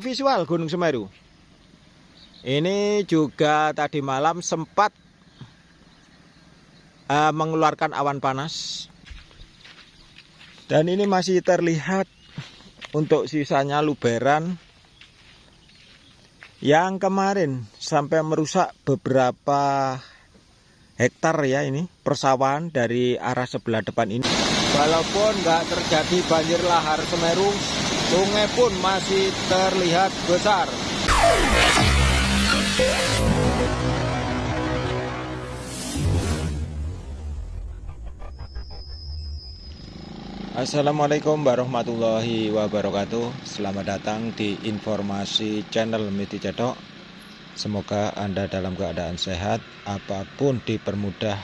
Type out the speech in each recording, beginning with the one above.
visual Gunung Semeru. Ini juga tadi malam sempat mengeluarkan awan panas. Dan ini masih terlihat untuk sisanya luberan yang kemarin sampai merusak beberapa hektar ya, ini persawahan dari arah sebelah depan ini. Walaupun nggak terjadi banjir lahar Semeru, sungai pun masih terlihat besar. Assalamualaikum warahmatullahi wabarakatuh. Selamat datang di informasi channel Miti Cedok. Semoga Anda dalam keadaan sehat, apapun dipermudah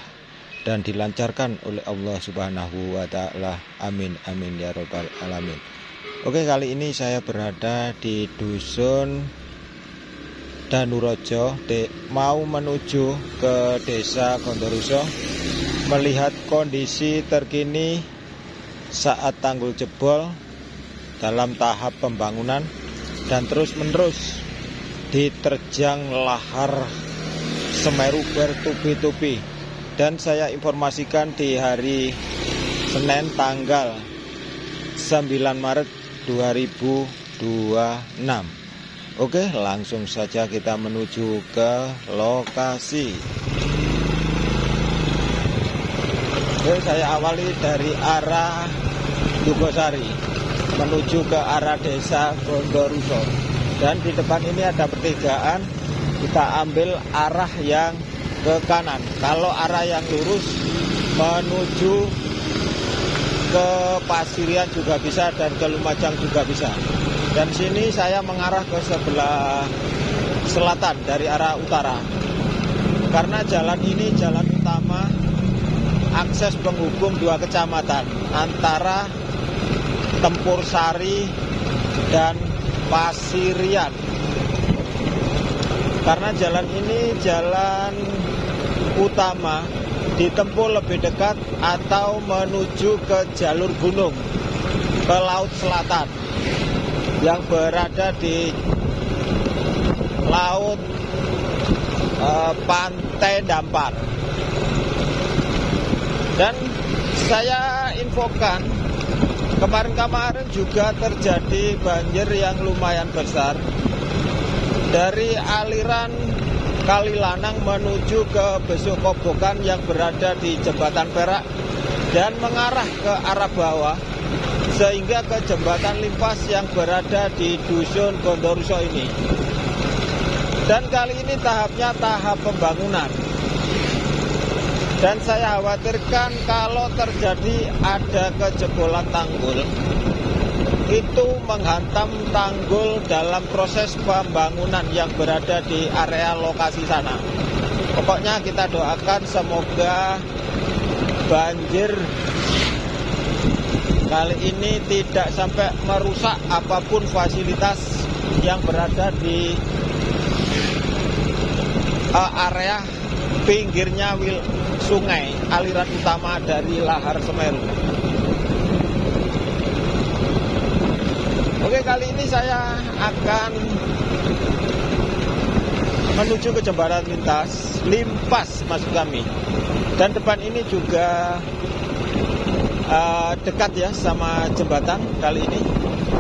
dan dilancarkan oleh Allah Subhanahu wa Ta'ala. Amin amin ya robbal alamin. Oke, kali ini saya berada di dusun Danurojo, mau menuju ke desa Gondoruso, melihat kondisi terkini saat tanggul jebol dalam tahap pembangunan dan terus-menerus diterjang lahar Semeru bertubi-tubi. Dan saya informasikan di hari Senin tanggal 9 Maret 2026. Oke, langsung saja kita menuju ke lokasi. Oke, saya awali dari arah Jugosari menuju ke arah desa Gondoruso. Dan di depan ini ada pertigaan, kita ambil arah yang ke kanan. Kalau arah yang lurus menuju ke Pasirian juga bisa dan ke Lumajang juga bisa. Dan sini saya mengarah ke sebelah selatan dari arah utara. Karena jalan ini jalan utama akses penghubung dua kecamatan antara Tempur Sari dan Pasirian. Karena jalan ini jalan utama, ditempuh lebih dekat atau menuju ke jalur gunung ke Laut Selatan yang berada di Laut Pantai Dampar. Dan saya infokan, kemarin-kemarin juga terjadi banjir yang lumayan besar dari aliran Kali Lanang menuju ke Besuk Kobokan yang berada di Jembatan Perak dan mengarah ke arah bawah sehingga ke Jembatan Limpas yang berada di dusun Gondoruso ini. Dan kali ini tahapnya tahap pembangunan. Dan saya khawatirkan kalau terjadi ada kejebolan tanggul, itu menghantam tanggul dalam proses pembangunan yang berada di area lokasi sana. Pokoknya kita doakan semoga banjir kali ini tidak sampai merusak apapun fasilitas yang berada di area pinggirnya sungai aliran utama dari lahar Semeru. Oke, kali ini saya akan menuju ke jembatan lintas Limpas maksud kami. Dan depan ini juga dekat ya sama jembatan. Kali ini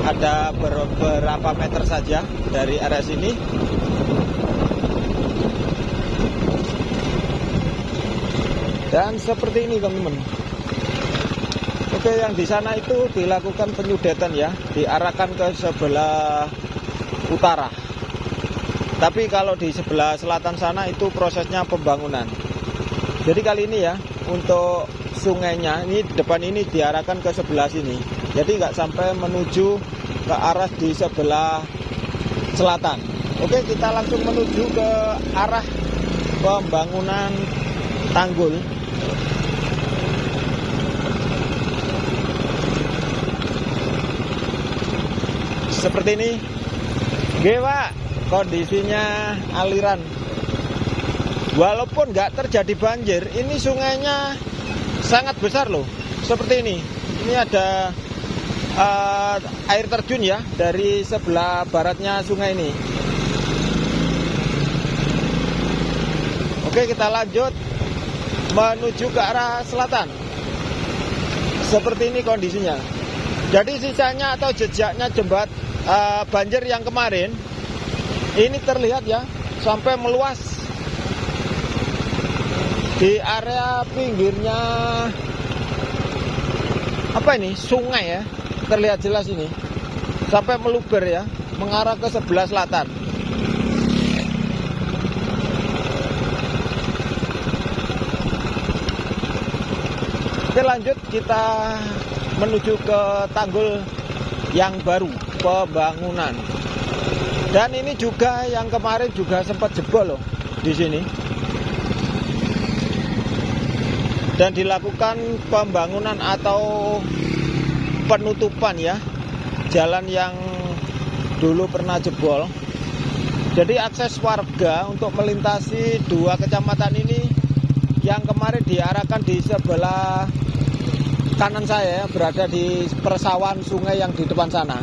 ada beberapa meter saja dari area sini. Dan seperti ini teman-teman. Oke, yang di sana itu dilakukan penyudetan ya, diarahkan ke sebelah utara. Tapi kalau di sebelah selatan sana itu prosesnya pembangunan. Jadi kali ini ya, untuk sungainya ini di depan ini diarahkan ke sebelah sini. Jadi nggak sampai menuju ke arah di sebelah selatan. Oke, kita langsung menuju ke arah pembangunan tanggul. Seperti ini, Pak, kondisinya aliran. Walaupun nggak terjadi banjir, ini sungainya sangat besar loh. Seperti ini ada air terjun ya dari sebelah baratnya sungai ini. Oke, kita lanjut menuju ke arah selatan. Seperti ini kondisinya. Jadi sisanya atau jejaknya banjir yang kemarin ini terlihat ya, sampai meluas di area pinggirnya apa ini, sungai ya, terlihat jelas ini sampai meluber ya, mengarah ke sebelah selatan. Oke, lanjut kita menuju ke tanggul yang baru pembangunan. Dan ini juga yang kemarin juga sempat jebol loh di sini. Dan dilakukan pembangunan atau penutupan ya, jalan yang dulu pernah jebol. Jadi akses warga untuk melintasi dua kecamatan ini yang kemarin diarahkan di sebelah kanan saya, berada di persawahan sungai yang di depan sana.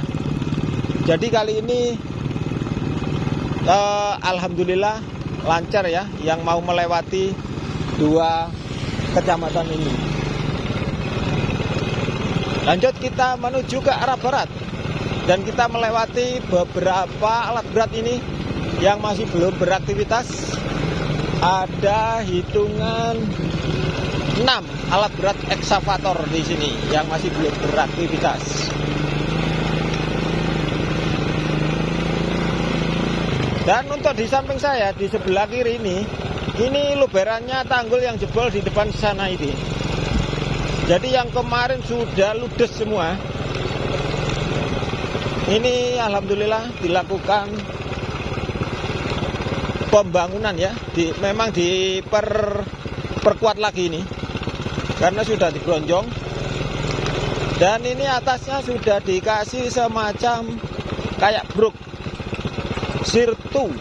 Jadi kali ini alhamdulillah lancar ya, yang mau melewati dua kecamatan ini. Lanjut kita menuju ke arah barat, dan kita melewati beberapa alat berat ini yang masih belum beraktivitas. Ada hitungan 6 alat berat ekskavator di sini yang masih belum beraktivitas. Dan untuk di samping saya, di sebelah kiri ini luberannya tanggul yang jebol di depan sana ini. Jadi yang kemarin sudah ludes semua. Ini alhamdulillah dilakukan pembangunan ya, memang diperkuat lagi ini karena sudah digonjong. Dan ini atasnya sudah dikasih semacam kayak bruk sirtu.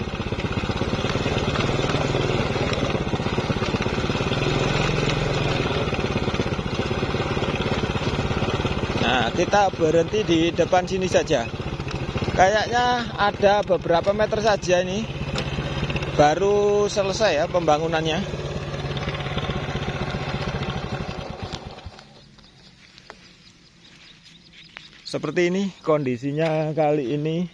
Nah, kita berhenti di depan sini saja. Kayaknya ada beberapa meter saja ini, baru selesai ya pembangunannya. Seperti ini kondisinya kali ini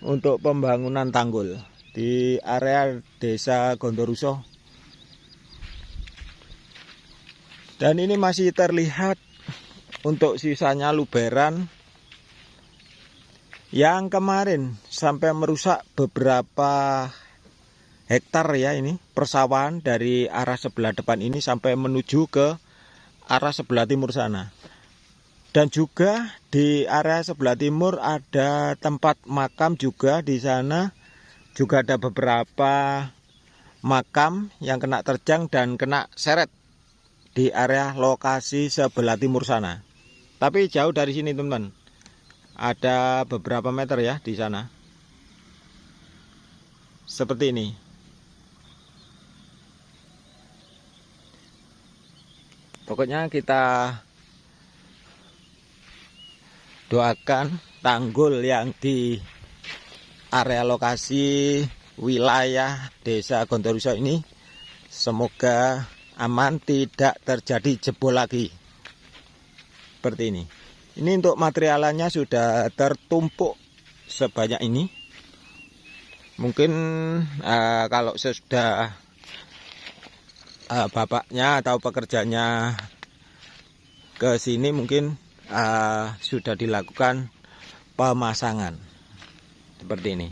untuk pembangunan tanggul di area Desa Gondoruso. Dan ini masih terlihat untuk sisanya luberan yang kemarin sampai merusak beberapa hektar ya, ini persawahan dari arah sebelah depan ini sampai menuju ke arah sebelah timur sana. Dan juga di area sebelah timur ada tempat makam juga di sana. Juga ada beberapa makam yang kena terjang dan kena seret di area lokasi sebelah timur sana. Tapi jauh dari sini teman-teman. Ada beberapa meter ya di sana. Seperti ini. Pokoknya kita doakan tanggul yang di area lokasi wilayah Desa Gondoruso ini semoga aman, tidak terjadi jebol lagi. Seperti ini. Ini untuk materialannya sudah tertumpuk sebanyak ini. Mungkin kalau sudah bapaknya atau pekerjanya ke sini mungkin sudah dilakukan pemasangan seperti ini.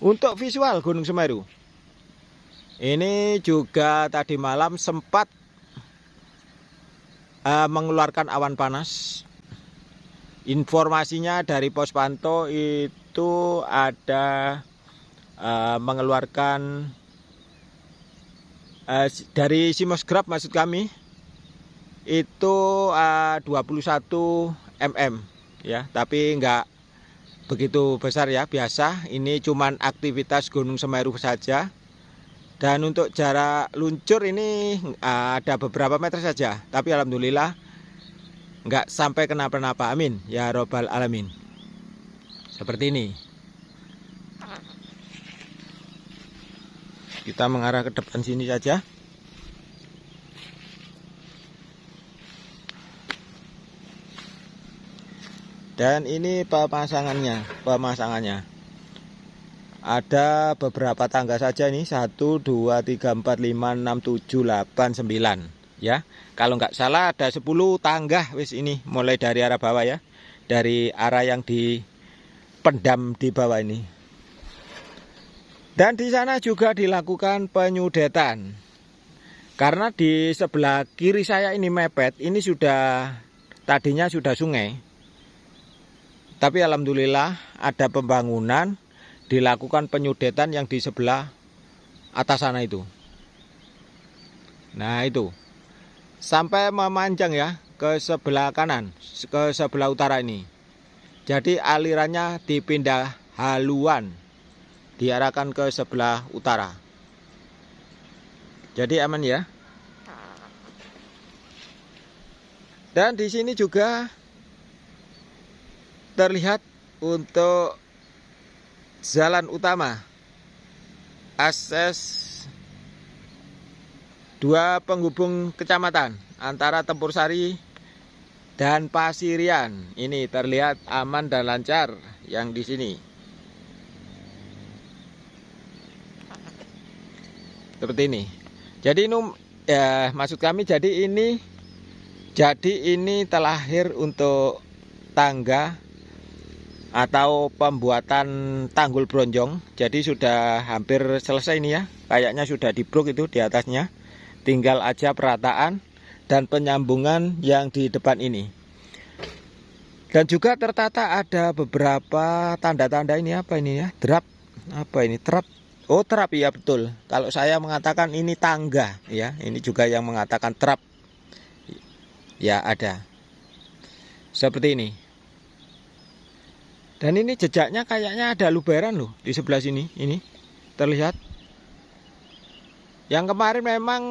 Untuk visual Gunung Semeru ini juga tadi malam sempat mengeluarkan awan panas. Informasinya dari pos pantau itu ada mengeluarkan dari seismograf, maksud kami itu 21 mm ya, tapi enggak begitu besar ya, biasa. Ini cuman aktivitas Gunung Semeru saja. Dan untuk jarak luncur ini ada beberapa meter saja, tapi alhamdulillah nggak sampai kenapa-napa, amin ya robbal alamin. Seperti ini. Kita mengarah ke depan sini saja. Dan ini pemasangannya. Ada beberapa tangga saja nih, 1, 2, 3, 4, 5, 6, 7, 8, 9 ya. Kalau nggak salah ada 10 tangga wis ini, mulai dari arah bawah ya. Dari arah yang dipendam di bawah ini. Dan di sana juga dilakukan penyudetan. Karena di sebelah kiri saya ini mepet, ini tadinya sudah sungai. Tapi alhamdulillah ada pembangunan, dilakukan penyudetan yang di sebelah atas sana itu. Nah itu, sampai memanjang ya ke sebelah kanan, ke sebelah utara ini. Jadi alirannya dipindah haluan, diarahkan ke sebelah utara. Jadi aman ya. Dan di sini juga terlihat untuk jalan utama, akses 2 penghubung kecamatan antara Tempur Sari dan Pasirian. Ini terlihat aman dan lancar yang di sini. Seperti ini. Jadi ini maksud kami jadi ini terlahir untuk tangga atau pembuatan tanggul bronjong. Jadi sudah hampir selesai ini ya. Kayaknya sudah dibrok itu di atasnya. Tinggal aja perataan dan penyambungan yang di depan ini. Dan juga tertata ada beberapa tanda-tanda ini, apa ini ya? Drap. Apa ini? Trap. Oh, trap ya betul. Kalau saya mengatakan ini tangga ya, ini juga yang mengatakan trap. Ya ada. Seperti ini. Dan ini jejaknya kayaknya ada luberan loh di sebelah sini. Ini terlihat. Yang kemarin memang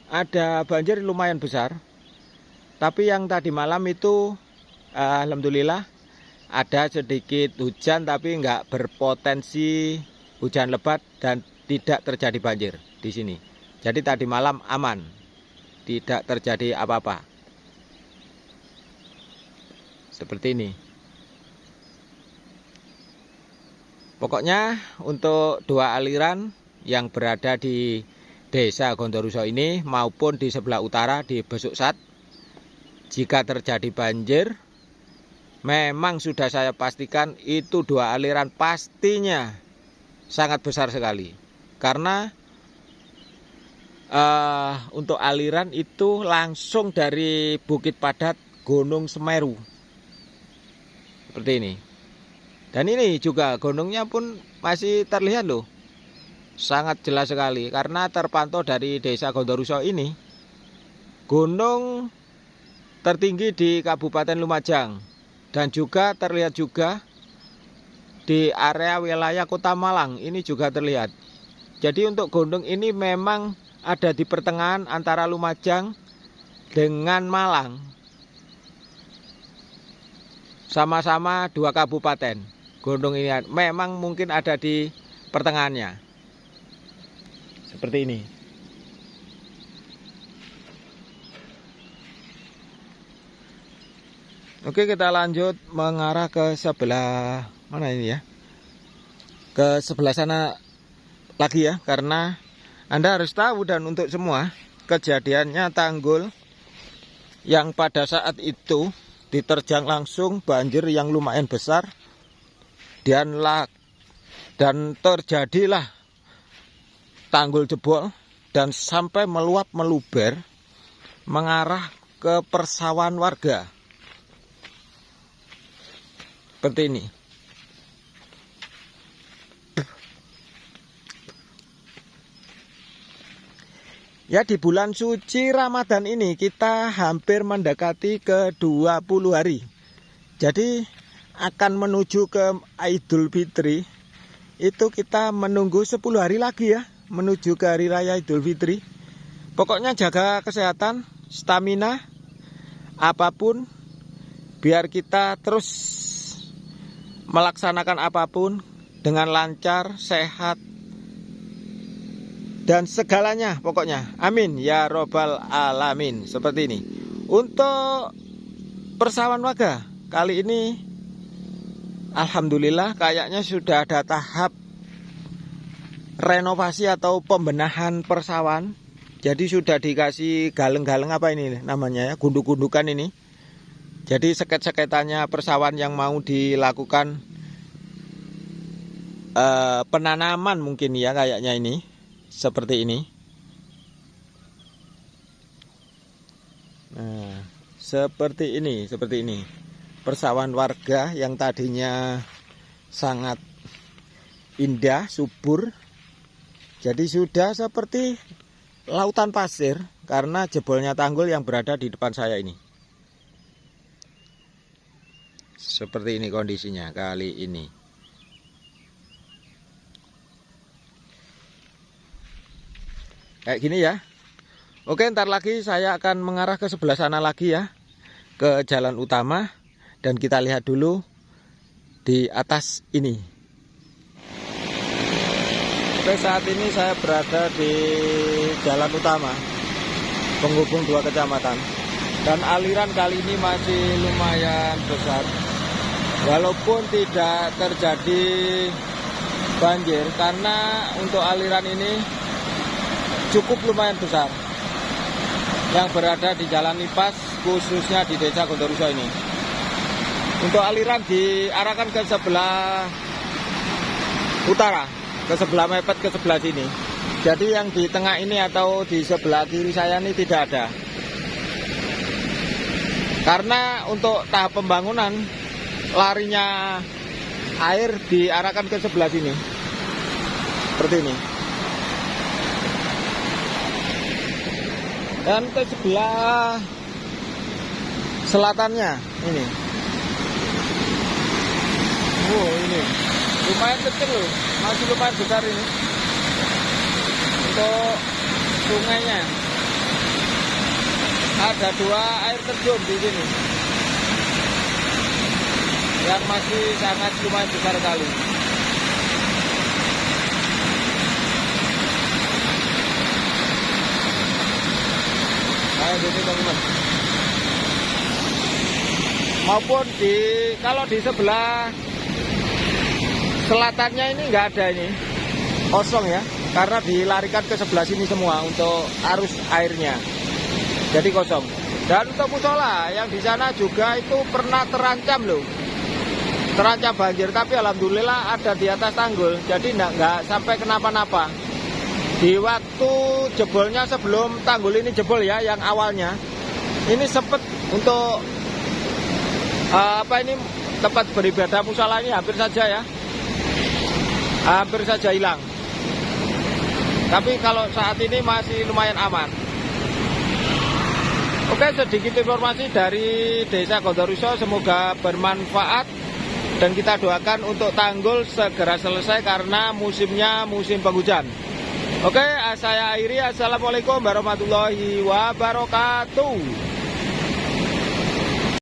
ada banjir lumayan besar. Tapi yang tadi malam itu alhamdulillah ada sedikit hujan tapi nggak berpotensi hujan lebat dan tidak terjadi banjir di sini. Jadi tadi malam aman, tidak terjadi apa-apa. Seperti ini. Pokoknya untuk 2 aliran yang berada di Desa Gondoruso ini maupun di sebelah utara di Besuksat, jika terjadi banjir, memang sudah saya pastikan itu 2 aliran pastinya sangat besar sekali. Karena untuk aliran itu langsung dari Bukit Padat Gunung Semeru. Seperti ini. Dan ini juga gunungnya pun masih terlihat loh. Sangat jelas sekali. Karena terpantau dari Desa Gondoruso ini, gunung tertinggi di Kabupaten Lumajang. Dan juga terlihat juga di area wilayah Kota Malang ini juga terlihat. Jadi untuk gunung ini memang ada di pertengahan antara Lumajang dengan Malang. Sama-sama 2 kabupaten. Gunung ini memang mungkin ada di pertengahannya. Seperti ini. Oke, kita lanjut mengarah ke sebelah mana ini ya? Ke sebelah sana lagi ya, karena Anda harus tahu dan untuk semua kejadiannya tanggul yang pada saat itu diterjang langsung banjir yang lumayan besar dan terjadilah tanggul jebol dan sampai meluap meluber mengarah ke persawahan warga. Seperti ini. Ya, di bulan suci Ramadan ini kita hampir mendekati ke 20 hari. Jadi akan menuju ke Idul Fitri. Itu kita menunggu 10 hari lagi ya, menuju ke hari raya Idul Fitri. Pokoknya jaga kesehatan, stamina, apapun, biar kita terus melaksanakan apapun dengan lancar, sehat, dan segalanya pokoknya. Amin ya robbal alamin. Seperti ini. Untuk persawan warga kali ini alhamdulillah kayaknya sudah ada tahap renovasi atau pembenahan persawan. Jadi sudah dikasih galeng-galeng apa ini namanya ya, gunduk-gundukan ini. Jadi seket-seketannya persawan yang mau dilakukan penanaman mungkin ya kayaknya ini. Seperti ini. Nah, seperti ini. Persawan warga yang tadinya sangat indah, subur. Jadi sudah seperti lautan pasir karena jebolnya tanggul yang berada di depan saya ini. Seperti ini kondisinya kali ini. Kayak gini ya. Oke, ntar lagi saya akan mengarah ke sebelah sana lagi ya, ke jalan utama. Dan kita lihat dulu di atas ini. Oke, saat ini saya berada di jalan utama penghubung dua kecamatan. Dan aliran kali ini masih lumayan besar. Walaupun tidak terjadi banjir, karena untuk aliran ini cukup lumayan besar yang berada di Jalan Nipas, khususnya di Desa Gondoruso ini. Untuk aliran diarahkan ke sebelah utara, ke sebelah mepet ke sebelah sini. Jadi yang di tengah ini atau di sebelah kiri saya ini tidak ada. Karena untuk tahap pembangunan larinya air diarahkan ke sebelah sini. Seperti ini. Dan ke sebelah selatannya ini. Ini lumayan kecil loh, masih lumayan besar ini. Untuk sungainya ada dua air terjun di sini yang masih sangat lumayan besar sekali. Ayo ini teman-teman. Maupun kalau di sebelah selatannya ini nggak ada, ini kosong ya, karena dilarikan ke sebelah sini semua untuk arus airnya, jadi kosong. Dan untuk musola yang di sana juga itu pernah terancam loh, terancam banjir, tapi alhamdulillah ada di atas tanggul, jadi nggak sampai kenapa-napa. Di waktu jebolnya sebelum tanggul ini jebol ya, yang awalnya ini sempat untuk tempat beribadah musola ini hampir saja hilang. Tapi kalau saat ini masih lumayan aman. Oke, sedikit informasi dari Desa Gondoruso, semoga bermanfaat dan kita doakan untuk tanggul segera selesai karena musimnya musim penghujan. Oke, saya akhiri. Assalamualaikum warahmatullahi wabarakatuh.